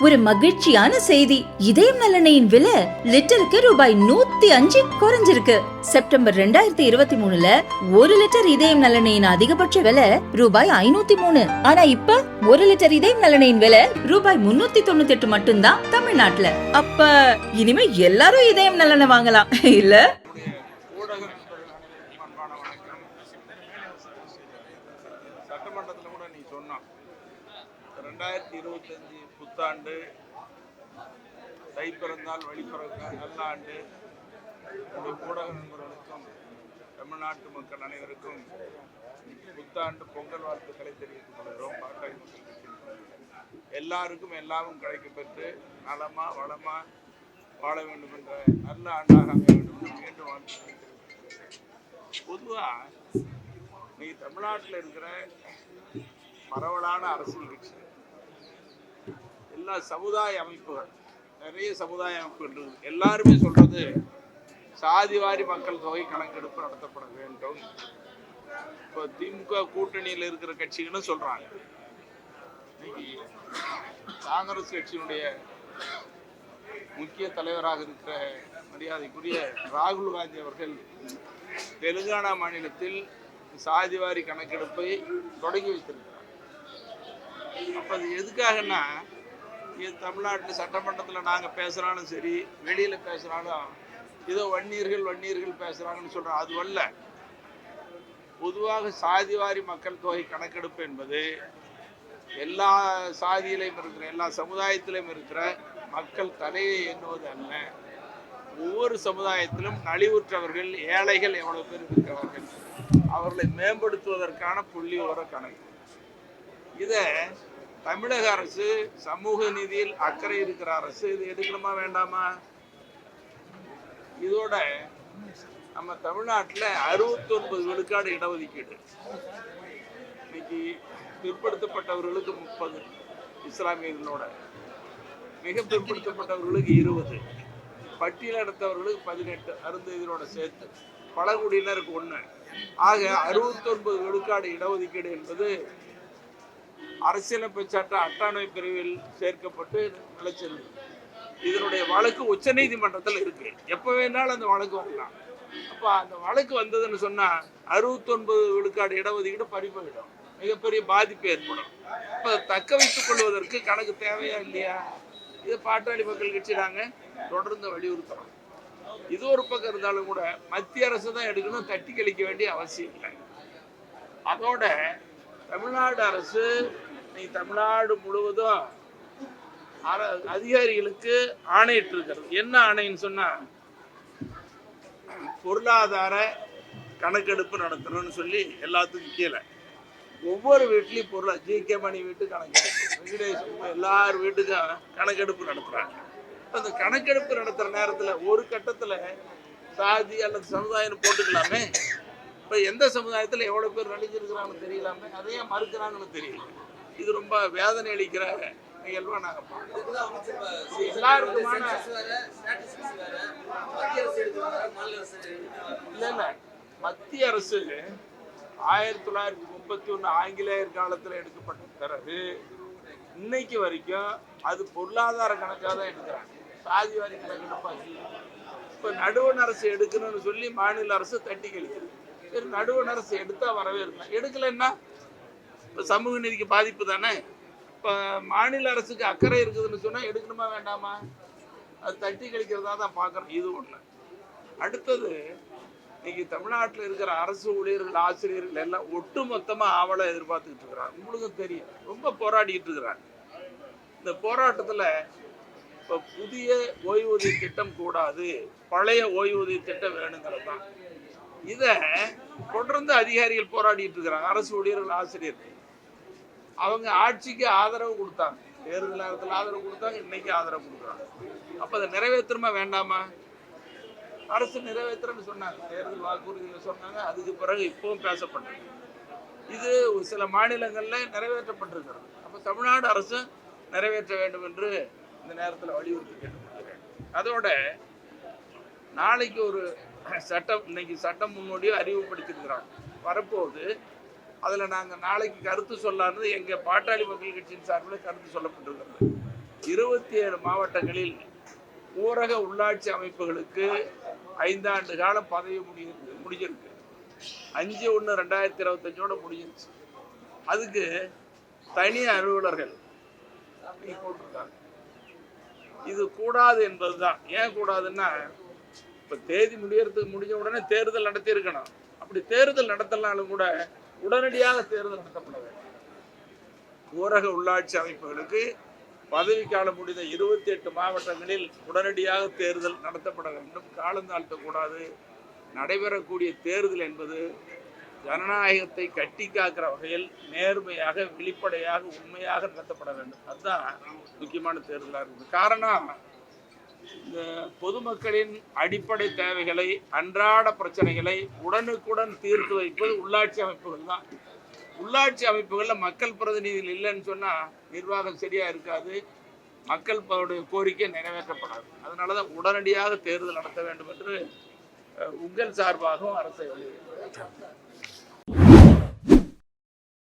ஒரு மகிழ்ச்சியான செய்தி. இதயம் நல்லெண்ணெயின் விலை லிட்டருக்கு ரூபாய் 105 குறைஞ்சிருக்கு. செப்டம்பர் 2023ல 1 லிட்டர் இதயம் நல்லெண்ணெயின் அதிகபட்ச விலை ரூபாய் 503. ஆனா இப்ப 1 லிட்டர் இதயம் நல்லெண்ணெயின் விலை ரூபாய் 398 மட்டும்தான் தமிழ்நாட்டுல. அப்ப இனிமே எல்லாரும் இதயம் நல்லெண்ணெய் வாங்கலாம் இல்ல? சட்டமன்றத்தில் கூட நீ சொன்னான் 2025 புத்தாண்டு தை பிறந்தால் வழி பிறந்தால் நல்ல ஆண்டு. ஊடக நண்பர்களுக்கும் தமிழ்நாட்டு மக்கள் அனைவருக்கும் புத்தாண்டு பொங்கல் வாழ்த்துக்களை தெரிவித்துக் கொள்கிறோம். பாட்டாளி மக்கள் கட்சி எல்லாருக்கும் எல்லாமும் கிடைக்கப்பெற்று நலமா வளமா வாழ வேண்டும் என்ற நல்ல ஆண்டாக அமைய வேண்டும் என்று மீண்டும் வாழ்த்து. பொதுவாக நீ தமிழ்நாட்டில் இருக்கிற பரவலான அரசியல் கட்சி, எல்லா சமுதாய அமைப்புகள், நிறைய சமுதாய அமைப்புகள் இருக்குது. எல்லாருமே சொல்றது சாதிவாரி மக்கள் தொகை கணக்கெடுப்பு நடத்தப்பட வேண்டும். இப்போ திமுக கூட்டணியில் இருக்கிற கட்சிகளும் சொல்றாங்க. காங்கிரஸ் கட்சியினுடைய முக்கிய தலைவராக இருக்கிற மரியாதைக்குரிய ராகுல் காந்தி அவர்கள் தெலுங்கானா மாநிலத்தில் சாதிவாரி கணக்கெடுப்பை தொடங்கி வைத்திருக்கிறார். அப்போ அது எதுக்காகன்னா, இது தமிழ்நாட்டில் சட்டமன்றத்தில் நாங்கள் பேசுகிறாலும் சரி, வெளியில் பேசுகிறாலும் ஏதோ வன்னியர்கள் பேசுகிறாங்கன்னு சொல்கிறோம். அது அல்ல. பொதுவாக சாதிவாரி மக்கள் தொகை கணக்கெடுப்பு என்பது எல்லா சாதியிலையும் இருக்கிற, எல்லா சமுதாயத்திலையும் இருக்கிற மக்கள் தலையை எண்ணுவது அல்ல. ஒவ்வொரு சமுதாயத்திலும் நலிவுற்றவர்கள், ஏழைகள் எவ்வளவு பேர் இருக்கிறார்கள், அவர்களை மேம்படுத்துவதற்கான புள்ளி விவர கணக்கு. இதை தமிழக அரசு, சமூக நீதியில் அக்கறை இருக்கிற அரசு இது எடுக்கணுமா வேண்டாமா? இதோட நம்ம தமிழ்நாட்டில் 69 விழுக்காடு இடஒதுக்கீடு. இன்னைக்கு பிற்படுத்தப்பட்டவர்களுக்கு 30, இஸ்லாமியர்களோட மிக பிற்படுத்தப்பட்டவர்களுக்கு 20, பட்டியலெடுத்தவர்களுக்கு 18, அருந்ததியரோட சேர்த்து பழங்குடியினருக்கு 1. ஆக 69 விழுக்காடு இடஒதுக்கீடு என்பது அரசியலமைப்பு சட்ட அட்டாணை பிரிவில் சேர்க்கப்பட்டு நிலைச்சிருக்கு. இதனுடைய வழக்கு உச்ச நீதிமன்றத்தில் இருக்கு. எப்போ வேணாலும் அந்த வழக்கு வரலாம். அப்போ அந்த வழக்கு வந்ததுன்னு சொன்னா 69 விழுக்காடு இடஒதுக்கீடு பறிபோயிடும், மிகப்பெரிய பாதிப்பு ஏற்படும். இப்போ தக்க வைத்துக் கொள்வதற்கு கணக்கு தேவையா இல்லையா? இதை பாட்டாளி மக்கள் கட்சி நாங்கள் தொடர்ந்து வலியுறுத்துறோம். இது ஒரு பக்கம் இருந்தாலும் கூட மத்திய அரசு தான் எடுக்கணும், தட்டி கழிக்க வேண்டிய அவசியம் இல்லை. அதோட தமிழ்நாடு அரசு தமிழ்நாடு முழுவதும் அதிகாரிகளுக்கு ஆணையிட்டு இருக்கிறது. என்ன ஆணைன்னு சொன்னா, பொருளாதார கணக்கெடுப்பு நடத்தணும்னு சொல்லி எல்லாத்துக்கும் கீழே ஒவ்வொரு வீட்லையும் ஜிகே மணி வீட்டு கணக்கெடுப்பு, வெங்கடேஷ் எல்லார் வீட்டுக்கும் கணக்கெடுப்பு நடத்துறாங்க. அந்த கணக்கெடுப்பு நடத்துகிற நேரத்தில் ஒரு கட்டத்தில் சாதி அல்லது சமுதாயம் போட்டுக்கலாமே. இப்போ எந்த சமுதாயத்தில் எவ்வளோ பேர் நடிச்சிருக்கிறாங்கன்னு தெரியலாமே, அதையே மறுக்கிறாங்கன்னு தெரியல. இது ரொம்ப வேதனை அளிக்கிற நிகழ்வாக நாங்கள் பார்க்கிறோம். எல்லாருக்குமான இல்லை, மத்திய அரசு 1931 ஆங்கிலேயர் காலத்தில் எடுக்கப்பட்ட பிறகு இன்னைக்கு வரைக்கும் அது பொருளாதார கணக்காக தான் எடுக்கிறாங்க, சாதிவாரி கணக்கெடுப்பாக இல்லை. இப்போ நடுவண் அரசு எடுக்கணும்னு சொல்லி மாநில அரசு தட்டி கழிக்கிறது. சரி, நடுவண் அரசு எடுத்தா வரவே இருக்கலாம், எடுக்கலைன்னா இப்போ சமூக நீதிக்கு பாதிப்பு தானே. இப்போ மாநில அரசுக்கு அக்கறை இருக்குதுன்னு சொன்னால் எடுக்கணுமா வேண்டாமா? அது தட்டி கழிக்கிறதா தான் பார்க்குறோம். இது ஒன்று. அடுத்தது, இன்னைக்கு தமிழ்நாட்டில் இருக்கிற அரசு ஊழியர்கள், ஆசிரியர்கள் எல்லாம் ஒட்டு மொத்தமாக ஆவலை எதிர்பார்த்துக்கிட்டு இருக்கிறாங்க. உங்களுக்கும் தெரியும், ரொம்ப போராடிக்கிட்டு இருக்கிறாங்க. இந்த போராட்டத்தில் இப்போ புதிய ஓய்வூதிய திட்டம் கூடாது, பழைய ஓய்வூதிய திட்டம் வேணுங்கிறது தான். இதை தொடர்ந்து அதிகாரிகள் போராடிட்டு இருக்கிறாங்க. அரசு ஊழியர்கள், ஆசிரியர்கள் அவங்க ஆட்சிக்கு ஆதரவு கொடுத்தாங்க, தேர்தல் நேரத்தில் ஆதரவு கொடுத்தாங்க, இன்னைக்கு ஆதரவு கொடுக்குறாங்க. அப்போ அதை நிறைவேற்றுமா வேண்டாமா? அரசு நிறைவேற்றுறன்னு சொன்னாங்க, தேர்தல் வாக்குறுதியில் சொன்னாங்க. அதுக்கு பிறகு இப்பவும் பேசப்பட்டது. இது சில மாநிலங்களில் நிறைவேற்றப்பட்டிருக்கிறது. அப்போ தமிழ்நாடு அரசு நிறைவேற்ற வேண்டும் என்று இந்த நேரத்தில் வலியுறுத்தி கேட்டுக்கொள்கிறேன். அதோட நாளைக்கு ஒரு சட்டம், இன்னைக்கு சட்டம் முன்னோடியோ அறிவுப்படுத்தியிருக்கிறாங்க, வரப்போகுது. அதில் நாங்கள் நாளைக்கு கருத்து சொல்லான்னு எங்கள் பாட்டாளி மக்கள் கட்சியின் சார்பில் கருத்து சொல்லப்பட்டிருக்கிறது. 27 மாவட்டங்களில் ஊரக உள்ளாட்சி அமைப்புகளுக்கு 5 ஆண்டு காலம் பதவி முடிஞ்சிருக்கு. 5/1/2025 முடிஞ்சிருச்சு. அதுக்கு தனி அலுவலர்கள் போட்டிருக்காங்க. இது கூடாது என்பதுதான். ஏன் கூடாதுன்னா, இப்ப தேதி முடிஞ்ச உடனே தேர்தல் நடத்தி இருக்கணும். அப்படி தேர்தல் நடத்தலாலும் கூட உடனடியாக தேர்தல் நடத்தப்பட வேண்டும். ஊரக உள்ளாட்சி அமைப்புகளுக்கு பதவிக்காலம் முடிந்த 28 மாவட்டங்களில் உடனடியாக தேர்தல் நடத்தப்பட வேண்டும். காலம் தாழ்த்தக்கூடாது. நடைபெறக்கூடிய தேர்தல் என்பது ஜனநாயகத்தை கட்டி காக்கிற வகையில் நேர்மையாக, வெளிப்படையாக, உண்மையாக நடத்தப்பட வேண்டும். அதுதான் முக்கியமான தேர்தலாக இருக்குது. காரணம், இந்த பொதுமக்களின் அடிப்படை தேவைகளை, அன்றாட பிரச்சனைகளை உடனுக்குடன் தீர்த்து வைப்பது உள்ளாட்சி அமைப்புகள் தான். உள்ளாட்சி அமைப்புகளில் மக்கள் பிரதிநிதிகள் இல்லைன்னு சொன்னால் நிர்வாகம் சரியாக இருக்காது, மக்கள் கோரிக்கை நிறைவேற்றப்படாது. அதனால தான் உடனடியாக தேர்தல் நடத்த வேண்டும் என்று உங்கள் சார்பாகவும் அரசை வலியுறுத்துகிறேன்.